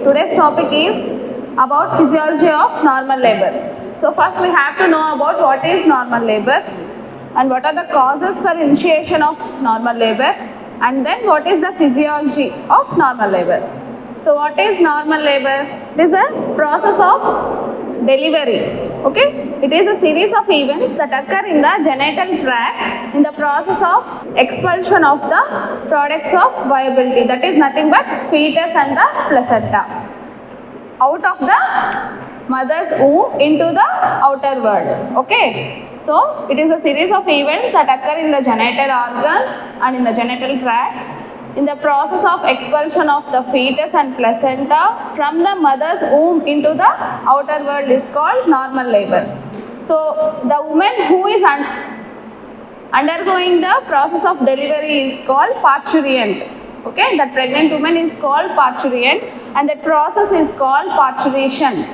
Today's topic is about physiology of normal labor. So first we have to know about what is normal labor and what are the causes for initiation of normal labor, and then what is the physiology of normal labor. So what is normal labor? It is a process of delivery. Okay, it is a series of events that occur in the genital tract in the process of expulsion of the products of viability, that is nothing but fetus and the placenta, out of the mother's womb into the outer world. Okay, so it is a series of events that occur in the genital organs and in the genital tract in the process of expulsion of the fetus and placenta from the mother's womb into the outer world is called normal labor. So the woman who is undergoing the process of delivery is called parturient. Okay, that pregnant woman is called parturient, and that process is called parturition.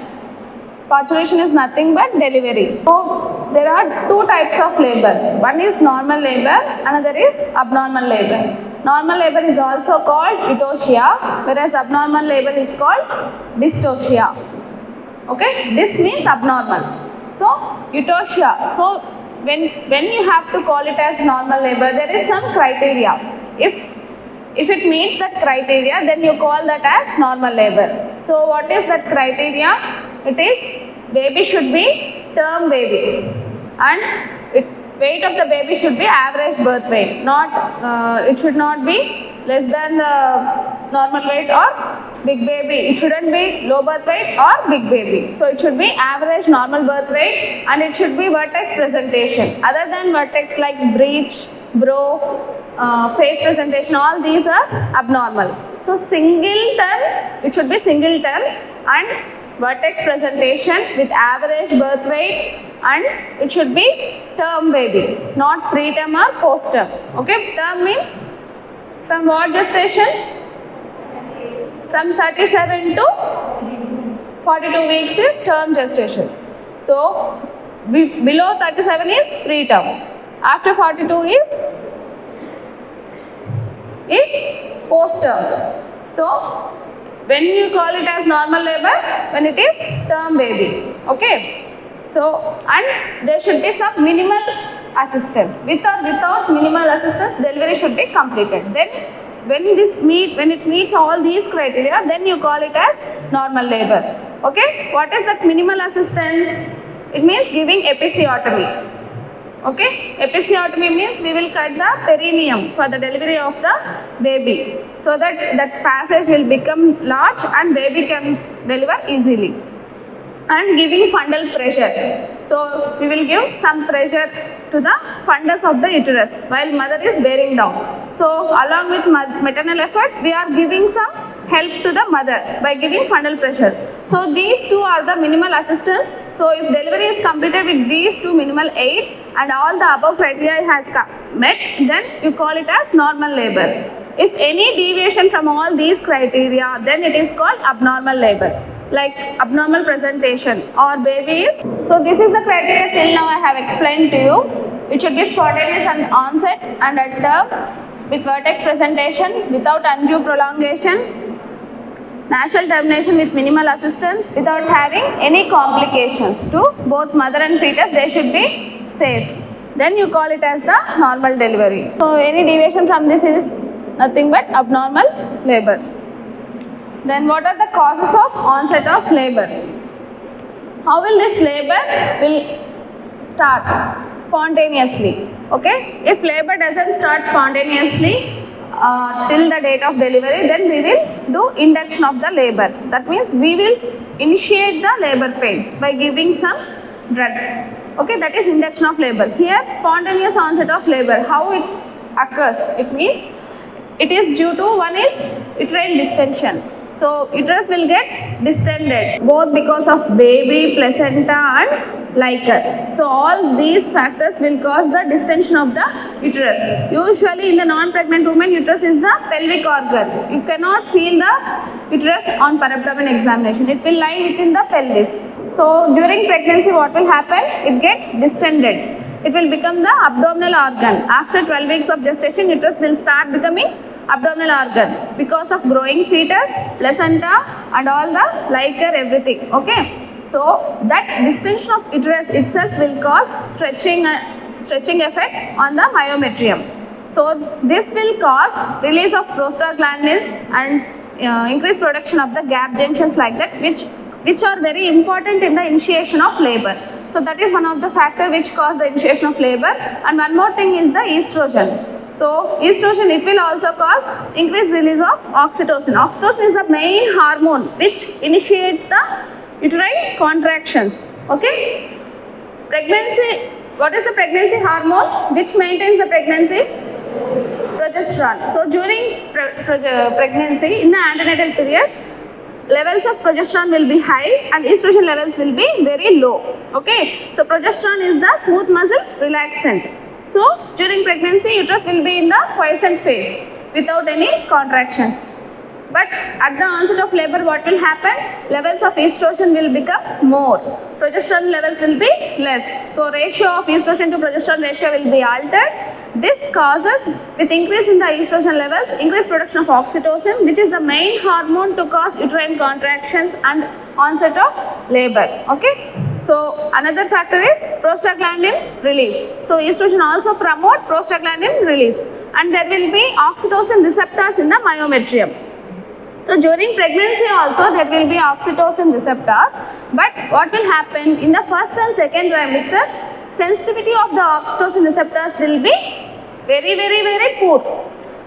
Parturition is nothing but delivery. So there are two types of labor. One is normal labor, another is abnormal labor. Normal labor is also called etosia, whereas abnormal labor is called dystocia. Okay, this means abnormal. So etosia. So when you have to call it as normal labor, there is some criteria. If it meets that criteria, then you call that as normal labor. So what is that criteria? It is baby should be term baby, and weight of the baby should be average birth weight. It should not be less than the normal weight or big baby. It shouldn't be low birth weight or big baby. So it should be average normal birth weight, and it should be vertex presentation. Other than vertex like breech, brow, face presentation, all these are abnormal. So single term, it should be single term and vertex presentation with average birth weight, and it should be term baby, not preterm or postterm. Okay, term means from what gestation? From 37 to 42 weeks is term gestation. So below 37 is preterm. After 42 is postterm. So when you call it as normal labor, when it is term baby. Okay, so and there should be some minimal assistance. With or without minimal assistance, delivery should be completed. Then when it meets all these criteria, then you call it as normal labor. Okay, what is that minimal assistance? It means giving episiotomy. Okay, episiotomy means we will cut the perineum for the delivery of the baby, so that that passage will become large and baby can deliver easily. And giving fundal pressure. So we will give some pressure to the fundus of the uterus while mother is bearing down. So along with maternal efforts, we are giving some help to the mother by giving fundal pressure. So these two are the minimal assistance. So if delivery is completed with these two minimal aids and all the above criteria has met, then you call it as normal labor. If any deviation from all these criteria, then it is called abnormal labor, like abnormal presentation or babies. So this is the criteria till now I have explained to you. It should be spontaneous and onset and at term, with vertex presentation, without undue prolongation, natural termination with minimal assistance, without having any complications to both mother and fetus. They should be safe. Then you call it as the normal delivery. So any deviation from this is nothing but abnormal labor. Then what are the causes of onset of labor? How will this labor start? Spontaneously. Okay, if labor doesn't start spontaneously till the date of delivery, then we will do induction of the labor. That means we will initiate the labor pains by giving some drugs. Okay, that is induction of labor. Here spontaneous onset of labor, how it occurs? It means it is due to, one is uterine distension. So uterus will get distended both because of baby, placenta and liquor. So all these factors will cause the distension of the uterus. Usually in the non-pregnant woman, uterus is the pelvic organ. You cannot feel the uterus on per abdomen examination. It will lie within the pelvis. So during pregnancy what will happen? It gets distended. It will become the abdominal organ. After 12 weeks of gestation, uterus will start becoming abdominal organ because of growing fetus, placenta and all the liquor, everything. Okay. So that distension of uterus itself will cause stretching effect on the myometrium. So this will cause release of prostaglandins and increased production of the gap junctions like that, which are very important in the initiation of labor. So that is one of the factor which cause the initiation of labor. And one more thing is the estrogen. So estrogen, it will also cause increased release of oxytocin. Oxytocin is the main hormone which initiates the uterine contractions. Okay. Pregnancy, what is the pregnancy hormone which maintains the pregnancy? Progesterone. So during pregnancy, in the antenatal period, levels of progesterone will be high and estrogen levels will be very low. Okay. So progesterone is the smooth muscle relaxant. So during pregnancy, uterus will be in the quiescent phase without any contractions. But at the onset of labor, what will happen? Levels of estrogen will become more. Progesterone levels will be less. So ratio of estrogen to progesterone ratio will be altered. This causes, with increase in the estrogen levels, increased production of oxytocin, which is the main hormone to cause uterine contractions and onset of labor. Okay. So another factor is prostaglandin release. So estrogen also promote prostaglandin release, and there will be oxytocin receptors in the myometrium. So during pregnancy also there will be oxytocin receptors, but what will happen in the first and second trimester, sensitivity of the oxytocin receptors will be very poor.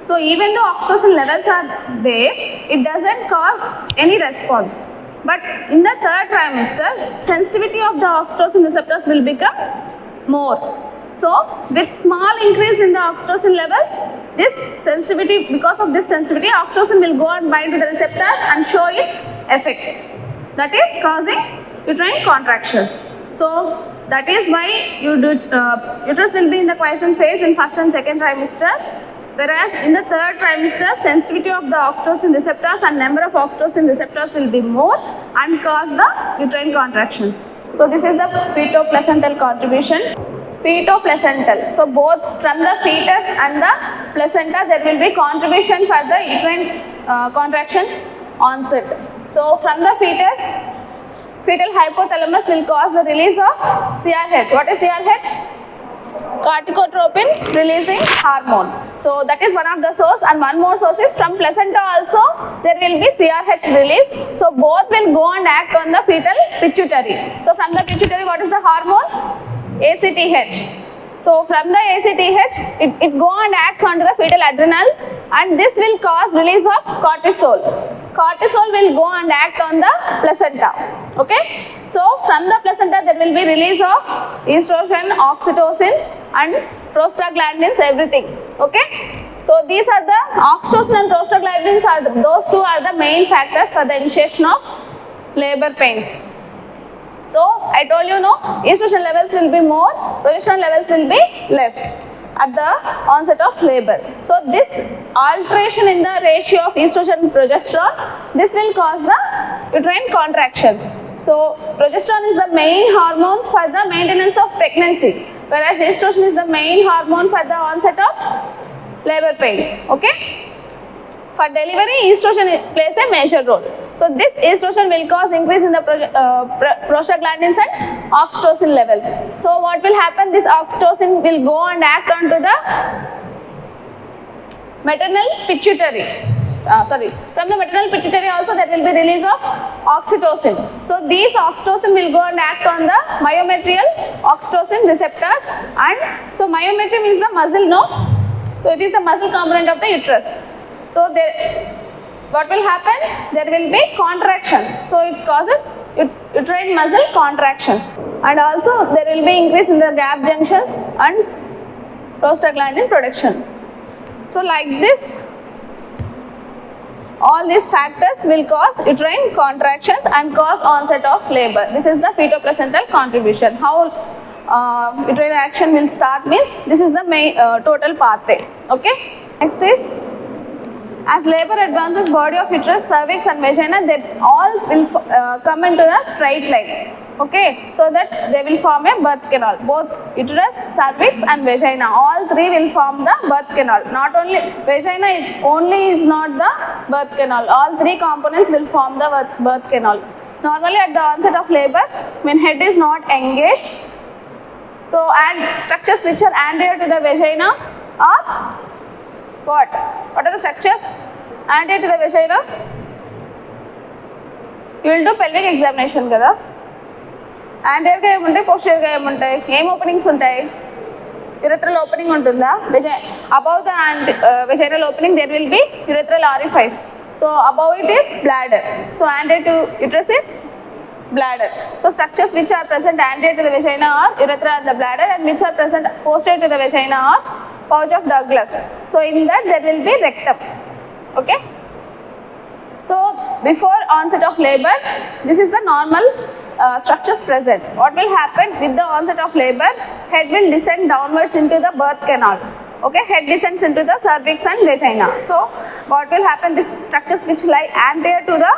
So even though oxytocin levels are there, it doesn't cause any response. But in the third trimester, sensitivity of the oxytocin receptors will become more. So with small increase in the oxytocin levels, this sensitivity, because of this sensitivity, oxytocin will go and bind to the receptors and show its effect. That is causing uterine contractions. So that is why uterus will be in the quiescent phase in first and second trimester, whereas in the third trimester, sensitivity of the oxytocin receptors and number of oxytocin receptors will be more and cause the uterine contractions. So this is the fetoplacental contribution. Fetoplacental. So both from the fetus and the placenta, there will be contribution for the uterine contractions onset. So from the fetus, fetal hypothalamus will cause the release of CRH. What is CRH? Corticotropin releasing hormone. So that is one of the source, and one more source is from placenta also there will be CRH release. So both will go and act on the fetal pituitary. So from the pituitary, what is the hormone? ACTH. So from the ACTH, it go and acts onto the fetal adrenal, and this will cause release of cortisol. Cortisol will go and act on the placenta. Okay. So from the placenta there will be release of estrogen, oxytocin and prostaglandins, everything. Okay. So these are the oxytocin and prostaglandins those two are the main factors for the initiation of labor pains. So I told you, no, estrogen levels will be more, progesterone levels will be less at the onset of labor. So this alteration in the ratio of estrogen and progesterone, this will cause the uterine contractions. So progesterone is the main hormone for the maintenance of pregnancy, whereas estrogen is the main hormone for the onset of labor pains. Okay. For delivery, estrogen plays a major role. So this estrogen will cause increase in the prostaglandins and oxytocin levels. So what will happen? This oxytocin will go and act onto the maternal pituitary. From the maternal pituitary also there will be release of oxytocin. So these oxytocin will go and act on the myometrial oxytocin receptors, and so myometrium is the muscle, no? So it is the muscle component of the uterus. So what will happen? There will be contractions. So it causes uterine muscle contractions, and also there will be increase in the gap junctions and prostaglandin production. So like this, all these factors will cause uterine contractions and cause onset of labor. This is the fetoplacental contribution. How uterine action will start means this is the main total pathway. Okay. Next is, as labor advances, body of uterus, cervix and vagina, they all will come into the straight line. Okay, so that they will form a birth canal. Both uterus, cervix and vagina, all three will form the birth canal. Not only vagina only is not the birth canal, all three components will form the birth canal. Normally at the onset of labor, when head is not engaged, so and structures which are anterior to the vagina are what? What are the structures anterior to the vagina? You will do pelvic examination kada. Anterior ga emuntai, posterior ga emuntai, em openings untai. Urethral opening untunda. Above the vaginal opening there will be urethral orifice. So above it is bladder. So anterior to uterus is bladder. So structures which are present anterior to the vagina are urethra and the bladder, and which are present posterior to the vagina are pouch of Douglas. So in that there will be rectum. Okay. So before onset of labor, this is the normal structures present. What will happen with the onset of labor? Head will descend downwards into the birth canal. Okay, head descends into the cervix and vagina. So what will happen? These structures which lie anterior to the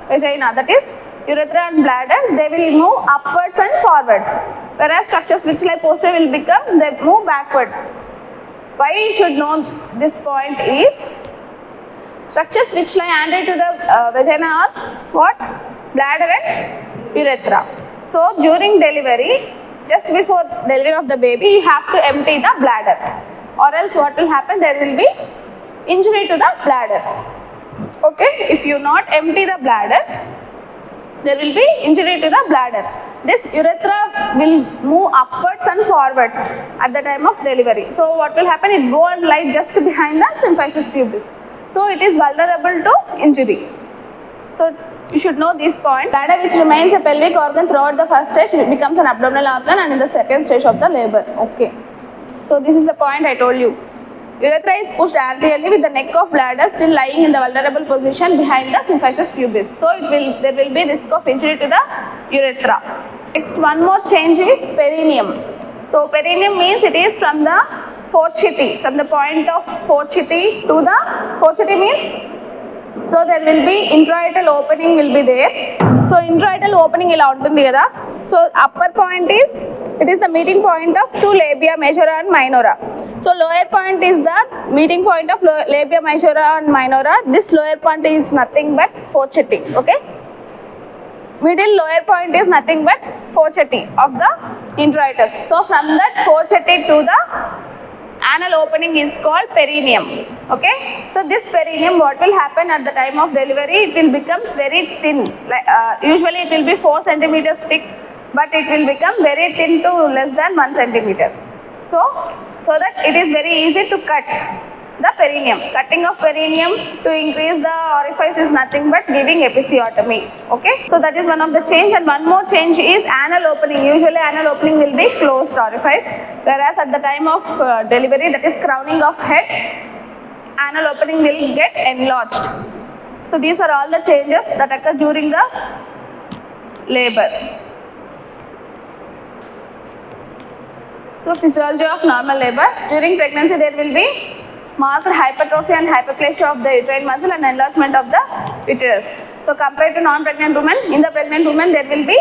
vagina, that is urethra and bladder, they will move upwards and forwards. Whereas structures which lie posterior will become, they move backwards. Why you should know this point is, structures which lie anterior to the vagina are what? Bladder and urethra. So during delivery, just before delivery of the baby, you have to empty the bladder, or else what will happen? There will be injury to the bladder. Okay, if you not empty the bladder, there will be injury to the bladder. This urethra will move upwards and forwards at the time of delivery. So what will happen? It go and lie just behind the symphysis pubis. So it is vulnerable to injury. So you should know these points. Bladder, which remains a pelvic organ throughout the first stage, becomes an abdominal organ and in the second stage of the labor. Okay. So this is the point I told you. Urethra is pushed anteriorly with the neck of bladder still lying in the vulnerable position behind the symphysis pubis. So there will be risk of injury to the urethra. Next, one more change is perineum. So perineum means it is from the fourchette, from the point of fourchette to the fourchette means. So there will be introital opening will be there. So introital opening ila untundi kada. So upper point is, it is the meeting point of two labia majora and minora. So lower point is the meeting point of labia majora and minora. This lower point is nothing but fourchette. Okay. Middle lower point is nothing but fourchette of the introitus. So from that fourchette to the anal opening is called perineum. Okay. So this perineum, what will happen at the time of delivery? It will becomes very thin. Like usually it will be 4 centimeters thick, but it will become very thin to less than 1 centimeter. So that it is very easy to cut the perineum. Cutting of perineum to increase the orifice is nothing but giving episiotomy. Okay. So that is one of the change, and one more change is anal opening. Usually anal opening will be closed orifice, whereas at the time of delivery, that is crowning of head, anal opening will get enlarged. So these are all the changes that occur during the labor. So physiology of normal labor. During pregnancy there will be marked hypertrophy and hyperplasia of the uterine muscle and enlargement of the uterus. So compared to non-pregnant women, in the pregnant women there will be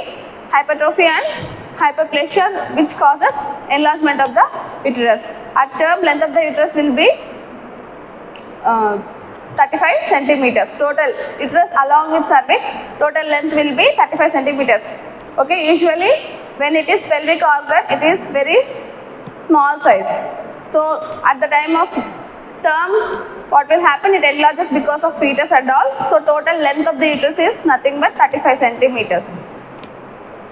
hypertrophy and hyperplasia which causes enlargement of the uterus. At term, length of the uterus will be 35 centimeters. Total uterus along with cervix, total length will be 35 centimeters. Okay, usually when it is pelvic organ, it is very small size. So at the time of term, what will happen? It enlarges because of fetus and all. So total length of the uterus is nothing but 35 centimeters.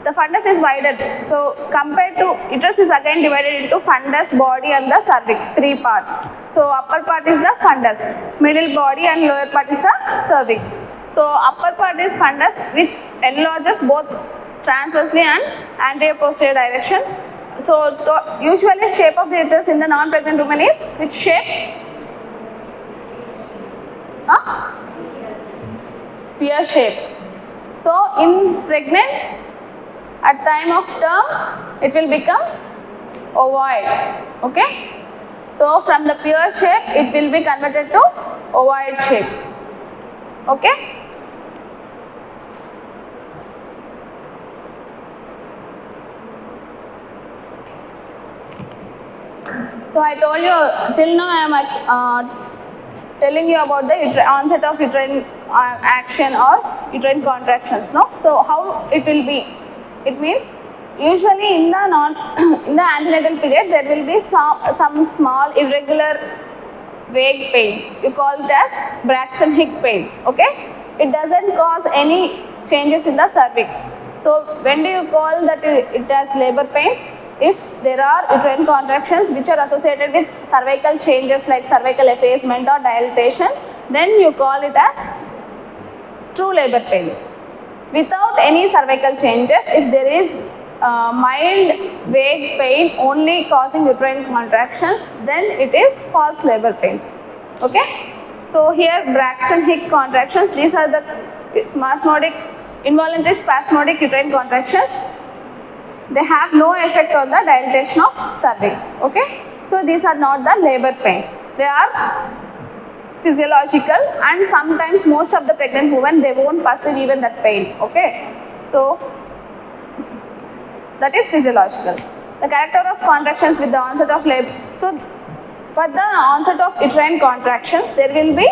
The fundus is widened. So compared to uterus is again divided into fundus, body and the cervix, 3 parts. So upper part is the fundus, middle body and lower part is the cervix. So upper part is fundus, which enlarges both transversely and anterior posterior direction. So usually shape of the uterus in the non-pregnant woman is which shape? Pear shape. So in pregnant, at time of term, it will become ovoid. Okay. So from the pear shape, it will be converted to ovoid shape. Okay. So I told you till now I am telling you about the onset of uterine action or uterine contractions. No, so how it will be? It means usually in the in the antenatal period there will be some small irregular vague pains. You call it as Braxton Hicks pains. Okay, it doesn't cause any changes in the cervix. So when do you call that it as labor pains? If there are uterine contractions which are associated with cervical changes like cervical effacement or dilatation, then you call it as true labor pains. Without any cervical changes, if there is mild vague pain only causing uterine contractions, then it is false labor pains. Okay, so here Braxton Hicks contractions, these are the spasmodic, involuntary spasmodic uterine contractions. They have no effect on the dilatation of cervix. Okay, so these are not the labor pains, they are physiological, and sometimes most of the pregnant women, they won't perceive even that pain. Okay, so that is physiological. The character of contractions with the onset of labor. So for the onset of uterine contractions, there will be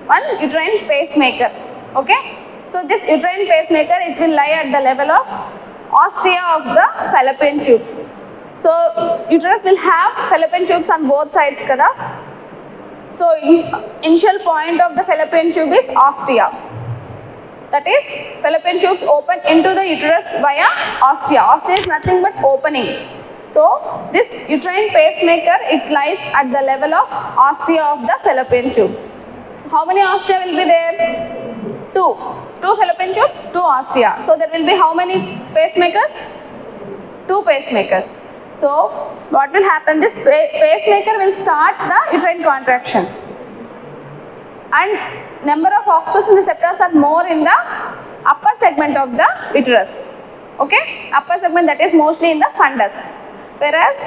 one uterine pacemaker. Okay, so this uterine pacemaker, it will lie at the level of ostia of the fallopian tubes. So uterus will have fallopian tubes on both sides kada. So initial point of the fallopian tube is ostia. That is, fallopian tubes open into the uterus via ostia. Ostia is nothing but opening. So this uterine pacemaker, it lies at the level of ostia of the fallopian tubes. So how many ostia will be there? Two fallopian tubes, 2 ostia. So there will be how many pacemakers? 2 pacemakers. So what will happen? This pacemaker will start the uterine contractions, and number of oxytocin receptors are more in the upper segment of the uterus. Okay, upper segment, that is mostly in the fundus, whereas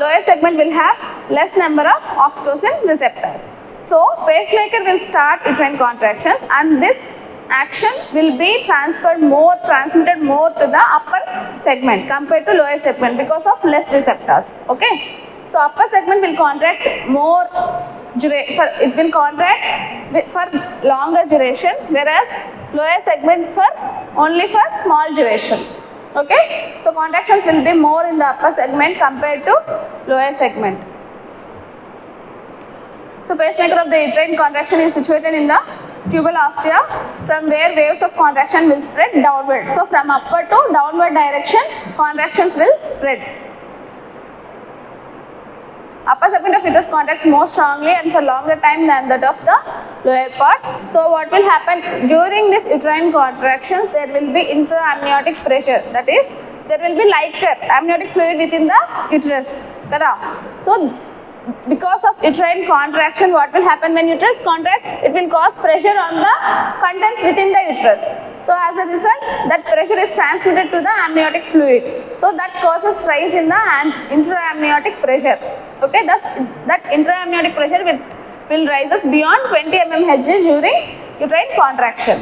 lower segment will have less number of oxytocin receptors. So pacemaker will start uterine contractions, and this action will be transmitted more to the upper segment compared to lower segment because of less receptors. Okay, so upper segment will contract more, it will contract for longer duration, whereas lower segment only for small duration. Okay, so contractions will be more in the upper segment compared to lower segment. So pacemaker of the uterine contraction is situated in the tubal ostia, from where waves of contraction will spread downward. So from upward to downward direction, contractions will spread. Upper segment of uterus contracts more strongly and for longer time than that of the lower part. So what will happen during this uterine contractions? There will be intra-amniotic pressure. That is, there will be liquor, amniotic fluid within the uterus. So because of uterine contraction, what will happen when uterus contracts? It will cause pressure on the contents within the uterus. So as a result, that pressure is transmitted to the amniotic fluid. So that causes rise in the intra-amniotic pressure. Okay, thus that intra-amniotic pressure will rises beyond 20 mmHg during uterine contraction.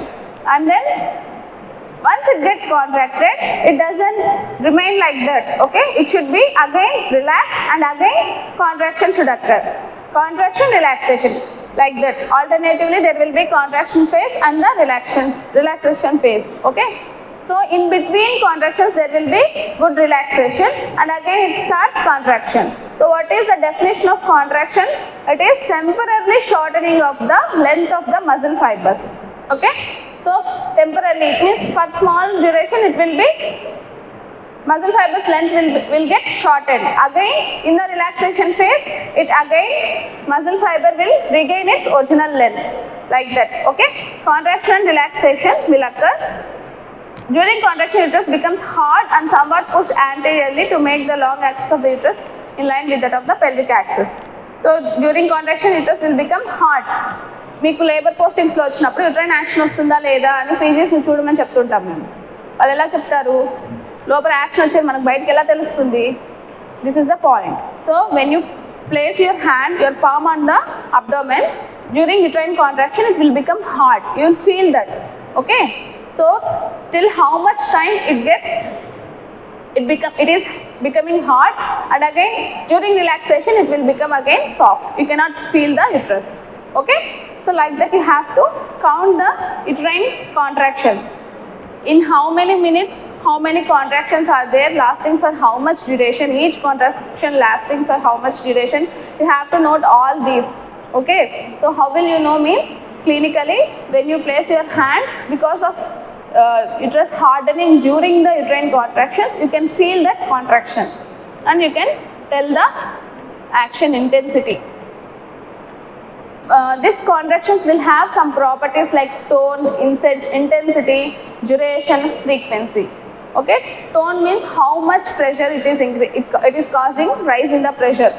And then once it gets contracted, it doesn't remain like that. Okay, it should be again relaxed, and again contraction should occur. Contraction, relaxation, like that. Alternatively, there will be contraction phase and the relaxation phase. Okay, so in between contractions there will be good relaxation, and again it starts contraction. So what is the definition of contraction? It is temporarily shortening of the length of the muscle fibers. Okay, so temporarily, it means for small duration it will be muscle fibers length will get shortened. Again in the relaxation phase, it again muscle fiber will regain its original length, like that. Okay, contraction and relaxation will occur. During contraction, uterus becomes hard and somewhat pushed anteriorly to make the long axis of the uterus in line with that of the pelvic axis. So during contraction, uterus will become hard. మీకు labour పోస్టింగ్స్లో వచ్చినప్పుడు uterine action వస్తుందా లేదా అని పీజీస్ని చూడమని చెప్తుంటాం మేము. వాళ్ళు ఎలా చెప్తారు? లోపల యాక్షన్ వచ్చేది మనకు బయటకు ఎలా తెలుస్తుంది? This is the point. So when you place your hand, your palm on the abdomen during uterine contraction, it will become hard. You will feel that. Okay. So till how much time it gets it is becoming hard, and again during relaxation it will become again soft. You cannot feel the uterus. Okay, so like that you have to count the uterine contractions. In how many minutes, how many contractions are there, lasting for how much duration, each contraction lasting for how much duration, you have to note all these. Okay, so how will you know means clinically when you place your hand, because of uterus hardening during the uterine contractions, you can feel that contraction and you can tell the action intensity. These contractions will have some properties like tone, intensity, duration, frequency. Okay, tone means how much pressure it is causing rise in the pressure.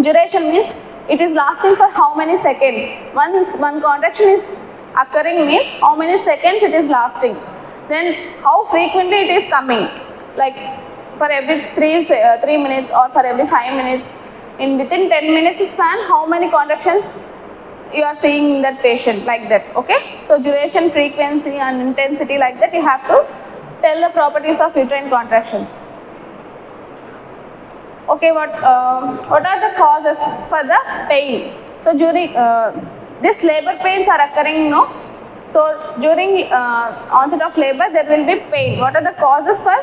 Duration means it is lasting for how many seconds. Once one contraction is occurring means how many seconds it is lasting. Then how frequently it is coming, like for every 3 minutes or for every 5 minutes. Within 10 minutes span, how many contractions you are seeing in that patient, like that. Okay, so duration, frequency and intensity, like that you have to tell the properties of uterine contractions. Okay, what are the causes for the pain? So during this labor pains are occurring, no? So during onset of labor there will be pain. What are the causes for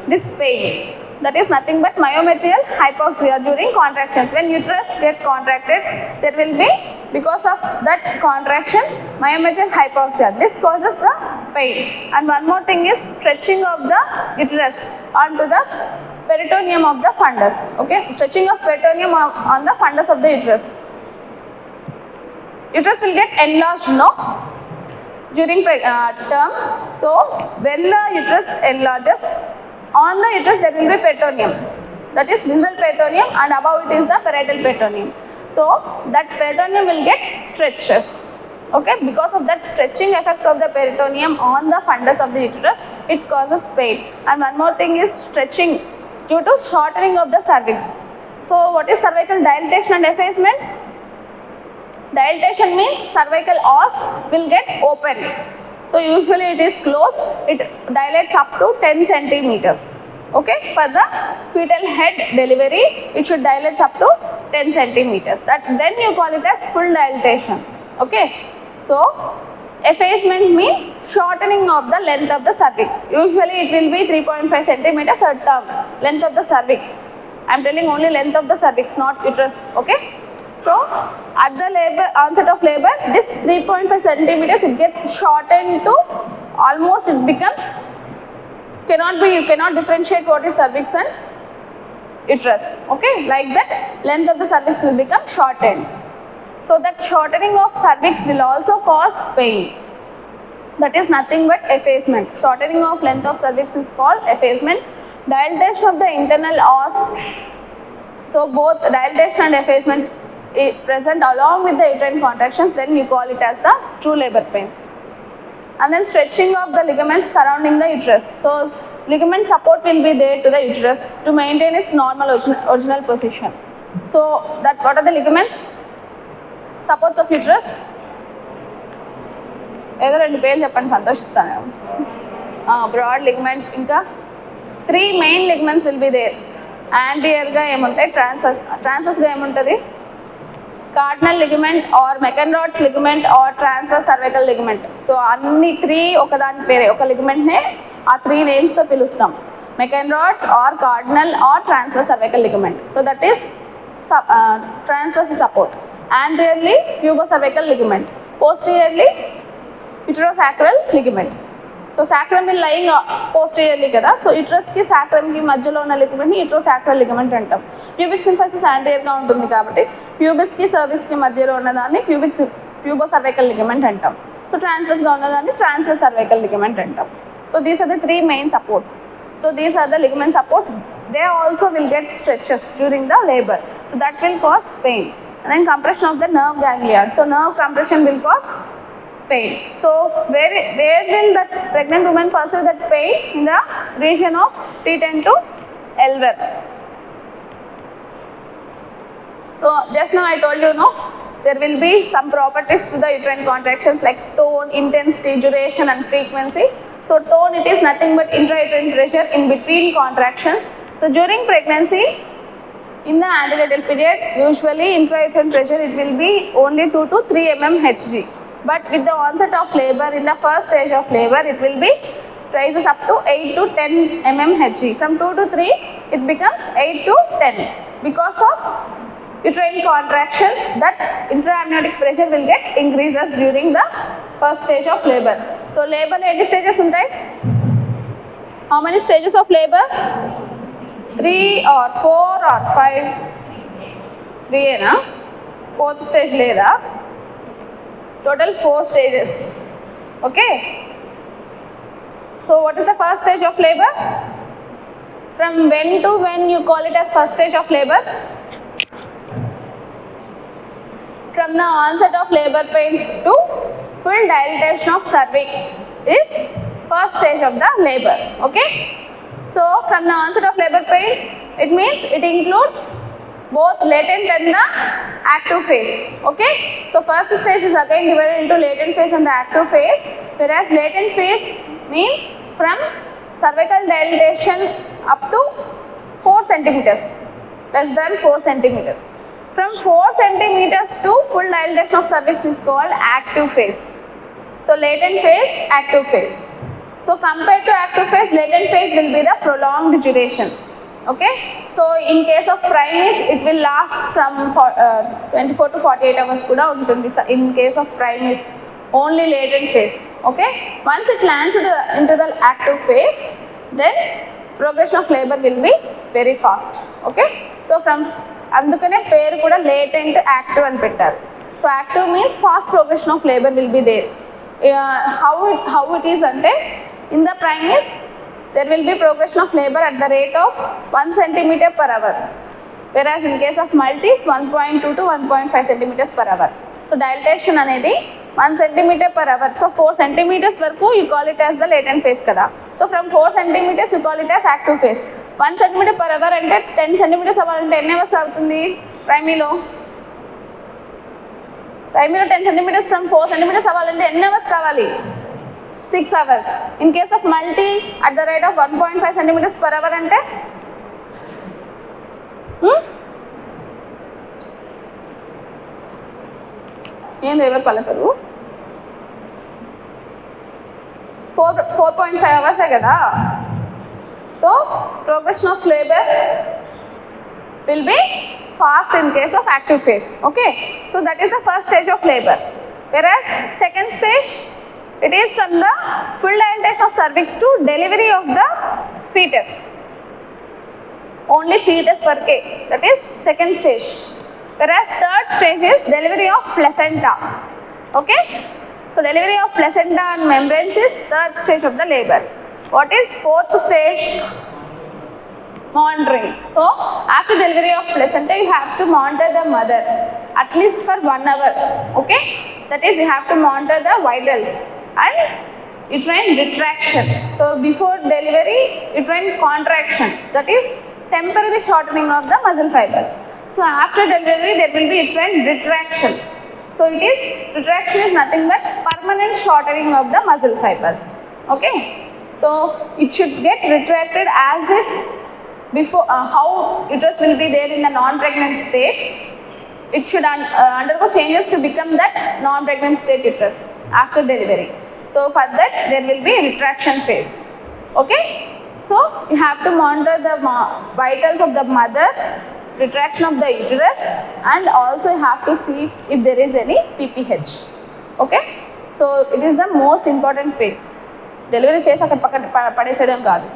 this pain? That is nothing but myometrial hypoxia during contractions. When uterus get contracted, there will be, because of that contraction, myometrial hypoxia. This causes the pain. And one more thing is stretching of the uterus onto the peritoneum of the fundus. Okay, stretching of peritoneum on the fundus of the uterus. Uterus will get enlarged, no? During term. So when the uterus enlarges, on the uterus there will be peritoneum, that is visceral peritoneum, and above it is the parietal peritoneum. So that peritoneum will get stretches. Okay, because of that stretching effect of the peritoneum on the fundus of the uterus, it causes pain. And one more thing is stretching due to shortening of the cervix. So what is cervical dilatation and effacement? Dilatation means cervical os will get open. So usually it is closed, it dilates up to 10 centimeters. Okay, for the fetal head delivery, it should dilate up to 10 centimeters. Then you call it as full dilatation. Okay, so effacement means shortening of the length of the cervix. Usually it will be 3.5 centimeters at term, length of the cervix. I am telling only length of the cervix, not uterus. Okay. So at the onset of labor, this 3.5 centimeters it gets shortened to almost, it becomes, you cannot differentiate what is cervix and uterus. Okay, like that length of the cervix will become shortened. So that shortening of cervix will also cause pain. That is nothing but effacement. Shortening of length of cervix is called effacement. Dilatation of the internal os. So both dilatation and effacement present along with the uterine contractions, then you call it as the true labor pains. And then stretching of the ligaments surrounding the uterus. So ligament support will be there to the uterus to maintain its normal original position. So what are the ligaments? Supports of uterus? ఏదో రెండు పేర్లు చెప్పండి, సంతోషిస్తాను. Broad ligament, ఇంకా 3 main ligaments will be there. Anterior గా ఏముంటాయి, transverse గా ఏముంటుంది, cardinal ligament or McEnroe's ligament or transverse cervical ligament. So అన్ని 3 ఒకదాని పేరే, ఒక ligament నే ఆ 3 names తో పిలుస్తాం. McEnroe's or cardinal or transverse cervical ligament. So that is transverse support. Anteriorly pubocervical ligament, posteriorly uterosacral ligament. So sacrum will lying posteriorly kada. So uterus ki sacrum ki madhyalo ఉన్న ligament ni uterosacral ligament అంటాం. Pubic symphysis anterior గా ఉంటుంది కాబట్టి pubis ki cervix ki మధ్యలో ఉన్న దాన్ని pubocervical ligament అంటాం. So transverse గా ఉన్న దాన్ని transverse cervical ligament అంటాం. So these are the 3 main supports. So these are the ligament supports. They also will get stretches during the labor. So that will cause pain. And then compression of the nerve ganglia. So nerve compression will cause pain. So where will that pregnant woman perceive that pain? In the region of T10 to L1. So just now I told you, no, there will be some properties to the uterine contractions like tone, intensity, duration and frequency. So tone, it is nothing but intrauterine pressure in between contractions. So during pregnancy, in the antenatal period, usually intrauterine pressure it will be only 2 to 3 mmHg. But with the onset of labor, in the first stage of labor, it will be rises up to 8 to 10 mmHg. From 2 to 3, it becomes 8 to 10 because of uterine contractions. That intraamniotic pressure will get increases during the first stage of labor. So labor any stages untai? How many stages of labor? 3 or 4 or 5? 3 ena? 4th stage leda? Total 4 stages. Okay. So what is the first stage of labor? From when to when you call it as first stage of labor? From the onset of labor pains to full dilatation of cervix is first stage of the labor. Okay. So from the onset of labor pains, it means it includes both latent and the active phase. Okay. So first stage is again divided into latent phase and the active phase, whereas latent phase means from cervical dilatation up to 4 centimeters, less than 4 centimeters. From 4 centimeters to full dilatation of cervix is called active phase. So latent phase, active phase. So compared to active phase, latent phase will be the prolonged duration. Okay. So in case of primaries, it will last from 24 to 48 hours kuda untundi. In case of primaries, only latent phase. Okay. Once it lands into the active phase, then progression of labor will be very fast. Okay. So from andukane pair kuda latent active అని పెట్టారు. So active means fast progression of labor will be there. How it is ante, in the primaries there will be progression of labor at the rate of 1 centimeter per hour, whereas in case of multis 1.2 to 1.5 centimeters per hour. So dilatation anedi 1 centimeter per hour. So 4 centimeters varaku you call it as the latent phase kada. So from 4 centimeters you call it as active phase. 1 centimeter per hour ante 10 centimeters avalante ఎన్ని hours avutundi primary lo 10 centimeters from 4 centimeters avalante ఎన్ని hours kavali? 6 hours. In case of multi at the rate of 1.5 centimeters per hour ante ఏం లేవర్ పలకరు 4.5 hours కదా. So progression of labor will be fast in case of active phase. Okay. So that is the first stage of labor, whereas second stage, it is from the full dilatation of cervix to delivery of the fetus. Only fetus varke, that is second stage. Whereas third stage is delivery of placenta. Okay. So delivery of placenta and membranes is third stage of the labor. What is fourth stage? Monitoring. So after delivery of placenta, you have to monitor the mother at least for 1 hour. Okay. That is, you have to monitor the vitals and uterine retraction. So before delivery, uterine contraction, that is temporary shortening of the muscle fibers. So after delivery, there will be uterine retraction. So it is, retraction is nothing but permanent shortening of the muscle fibers. Okay. So it should get retracted as if before, how uterus will be there in the non-pregnant state. It should undergo changes to become that non-pregnant state uterus after delivery. So for that, there will be a retraction phase. Okay. So you have to monitor the vitals of the mother, retraction of the uterus, and also you have to see if there is any PPH. Okay. So it is the most important phase. Delivery చేసి అక్కడ పక్కన పడేసేయడం కాదు,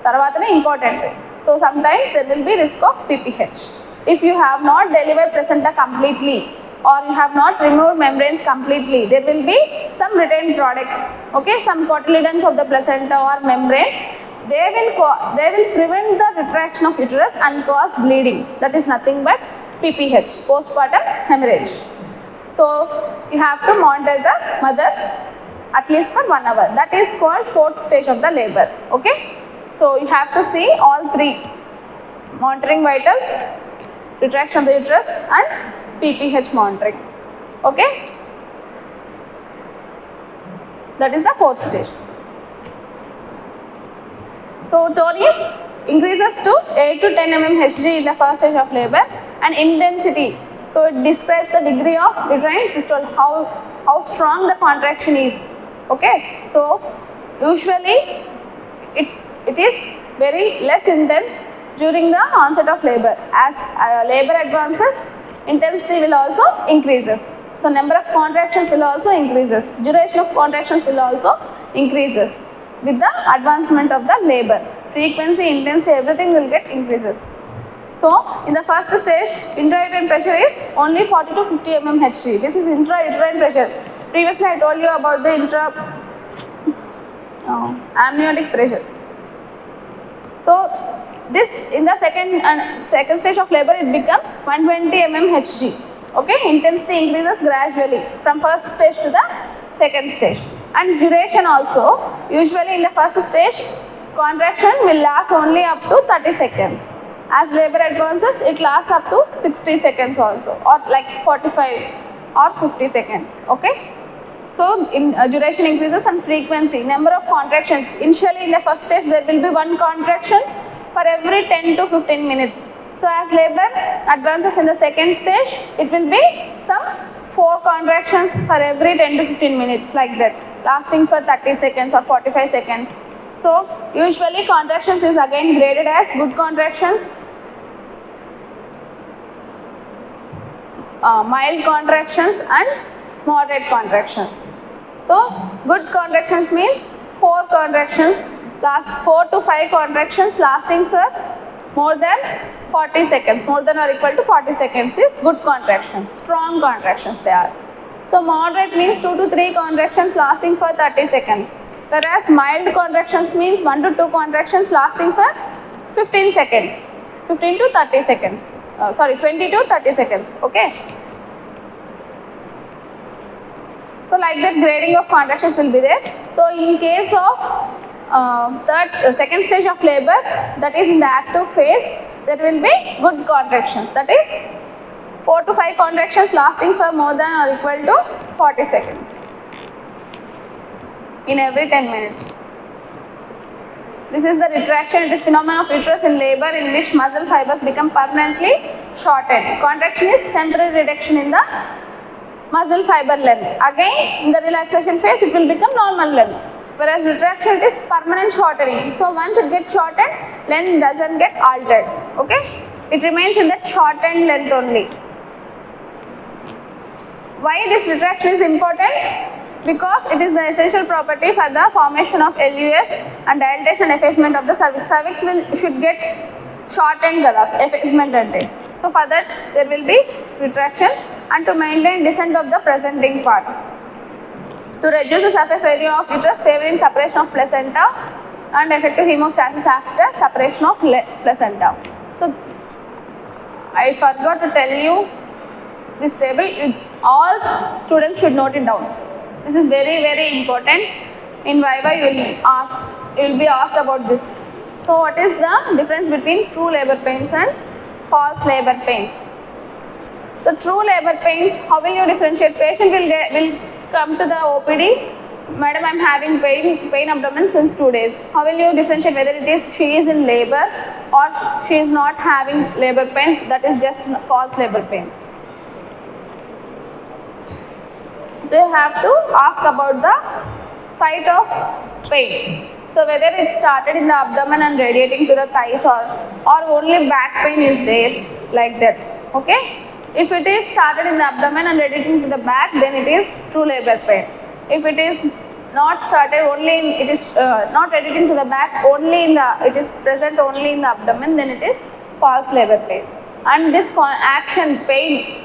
తర్వాతనే important. So sometimes there will be risk of PPH. If you have not delivered placenta completely or you have not removed membranes completely, there will be some retained products. Okay, some cotyledons of the placenta or membranes, they will prevent the retraction of uterus and cause bleeding. That is nothing but PPH, postpartum hemorrhage. So you have to monitor the mother at least for 1 hour. That is called fourth stage of the labor. Okay. So you have to see all three: monitoring vitals, retraction of the uterus, and PPH monitoring. Okay. That is the fourth stage. So tone is increases to 8 to 10 mmHg in the first stage of labor, and intensity. So it describes the degree of uterine systole, how strong the contraction is. Okay. So usually it is very less intense during the onset of labor. As labor advances, intensity will also increases. So number of contractions will also increases. Duration of contractions will also increases with the advancement of the labor. Frequency, intensity, everything will get increases. So in the first stage, intrauterine pressure is only 40 to 50 mmHg. This is intrauterine pressure. Previously I told you about the amniotic pressure. So this in the second stage of labor it becomes 120 mmHg. Okay, intensity increases gradually from first stage to the second stage, and duration also. Usually in the first stage, contraction will last only up to 30 seconds. As labor advances, it lasts up to 60 seconds also, or like 45 or 50 seconds. Okay. So in duration increases, and frequency, number of contractions. Initially in the first stage there will be one contraction for every 10 to 15 minutes. So as labor advances in the second stage, it will be some 4 contractions for every 10 to 15 minutes, like that, lasting for 30 seconds or 45 seconds. So usually contractions is again graded as good contractions, mild contractions, and moderate contractions. So good contractions means 4 contractions, last 4 to 5 contractions lasting for more than 40 seconds, more than or equal to 40 seconds is good contractions, strong contractions they are. So moderate means 2 to 3 contractions lasting for 30 seconds, whereas mild contractions means 1 to 2 contractions lasting for 15 seconds, 15 to 30 seconds, 20 to 30 seconds. Okay. So like that, grading of contractions will be there. So in case of second stage of labor, that is in the active phase, there will be good contractions, that is 4 to 5 contractions lasting for more than or equal to 40 seconds in every 10 minutes. This is the retraction. It is phenomenon of uterus in labor in which muscle fibers become permanently shortened. Contraction is temporary reduction in the muscle fiber length. Again, in the relaxation phase, it will become normal length. Whereas retraction, it is permanent shortening. So once it gets shortened, length doesn't get altered. Okay, it remains in that shortened length only. Why this retraction is important? Because it is the essential property for the formation of LUS and dilatation effacement of the cervix. Cervix should get shortened galas, effacement ante. So for that there will be retraction, and to maintain descent of the presenting part. To reduce the surface area of uterus, favoring separation of placenta and effective hemostasis after separation of placenta. So I forgot to tell you this table. All students should note it down. This is very, very important. In Viva you will be asked about this. So what is the difference between true labor pains and false labor pains? So true labor pains, how will you differentiate? Patient will come to the OPD, madam, I am having pain abdomen since 2 days. How will you differentiate whether she is in labor or she is not having labor pains? That is just false labor pains. So you have to ask about the site of pain. So whether it started in the abdomen and radiating to the thighs, or only back pain is there, like that. Okay. If it is started in the abdomen and radiating to the back, then it is true labor pain. If it is not started only it is not radiating to the back, it is present only in the abdomen, then it is false labor pain. And this action pain,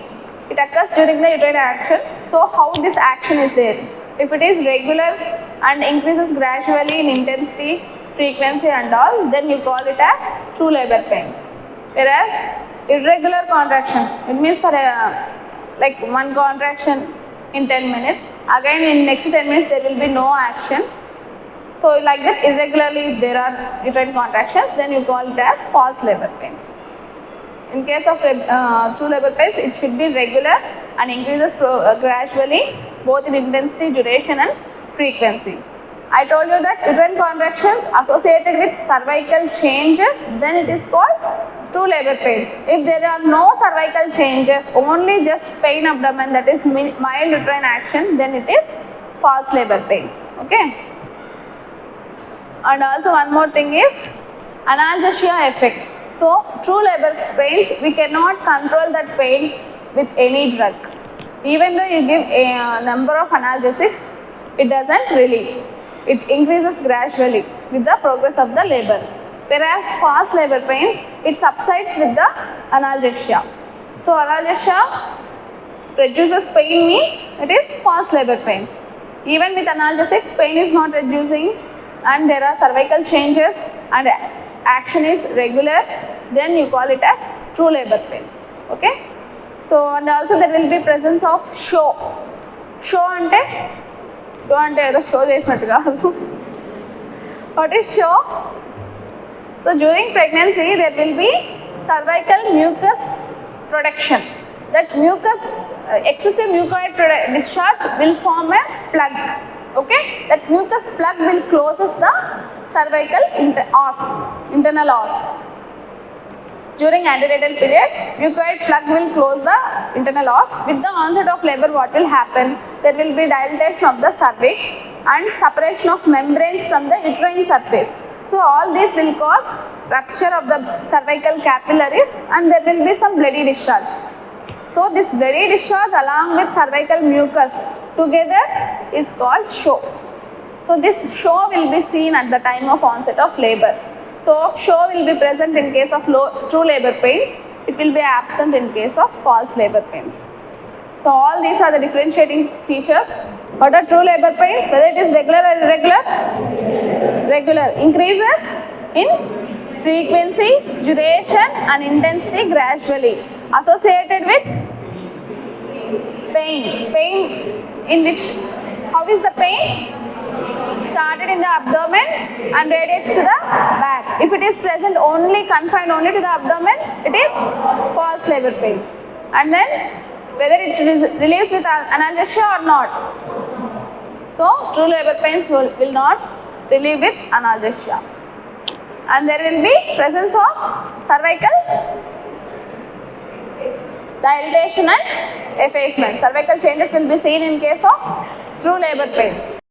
it occurs during the uterine action. So how this action is there? If it is regular and increases gradually in intensity, frequency and all, then you call it as true labor pains. Whereas irregular contractions, it means for like one contraction in 10 minutes, again in next 10 minutes there will be no action. So like that, irregularly if there are uterine contractions, then you call it as false labor pains. In case of true labor pains, it should be regular and increases gradually both in intensity, duration and frequency. I told you that uterine contractions associated with cervical changes, then it is called true labor pains. If there are no cervical changes, only just pain abdomen, that is mild uterine action, then it is false labor pains. Okay. And also one more thing is analgesia effect. So true labor pains, we cannot control that pain with any drug. Even though you give a number of analgesics, it doesn't relieve. It increases gradually with the progress of the labor. Whereas false labor pains, it subsides with the analgesia. So analgesia reduces pain means it is false labor pains. Even with analgesics, pain is not reducing and there are cervical changes and action is regular, then you call it as true labor pains. Okay. So and also there will be presence of show. Show ante ఏదో show చేసినట్టు కాదు. What is show? So during pregnancy there will be cervical mucus production. That mucus, excessive mucoid discharge will form a plug. Okay, that mucus plug will closes the cervical internal os. During antenatal period, mucoid plug will close the internal os. With the onset of labor, what will happen? There will be dilatation of the cervix and separation of membranes from the uterine surface. So all this will cause rupture of the cervical capillaries and there will be some bloody discharge. So this bloody discharge along with cervical mucus together is called show. So this show will be seen at the time of onset of labor. So show will be present in case of true labor pains. It will be absent in case of false labor pains. So all these are the differentiating features. What are true labor pains? Whether it is regular or irregular? Regular. Increases in frequency, duration and intensity gradually. Associated with pain. Pain in which, how is the pain? Started in the abdomen and radiates to the back. If it is present only, confined only to the abdomen, it is false labor pains. And then whether it relieves with analgesia or not. So true labor pains will not relieve with analgesia. And there will be presence of cervical dilatation and effacement. Cervical changes will be seen in case of true labor pains.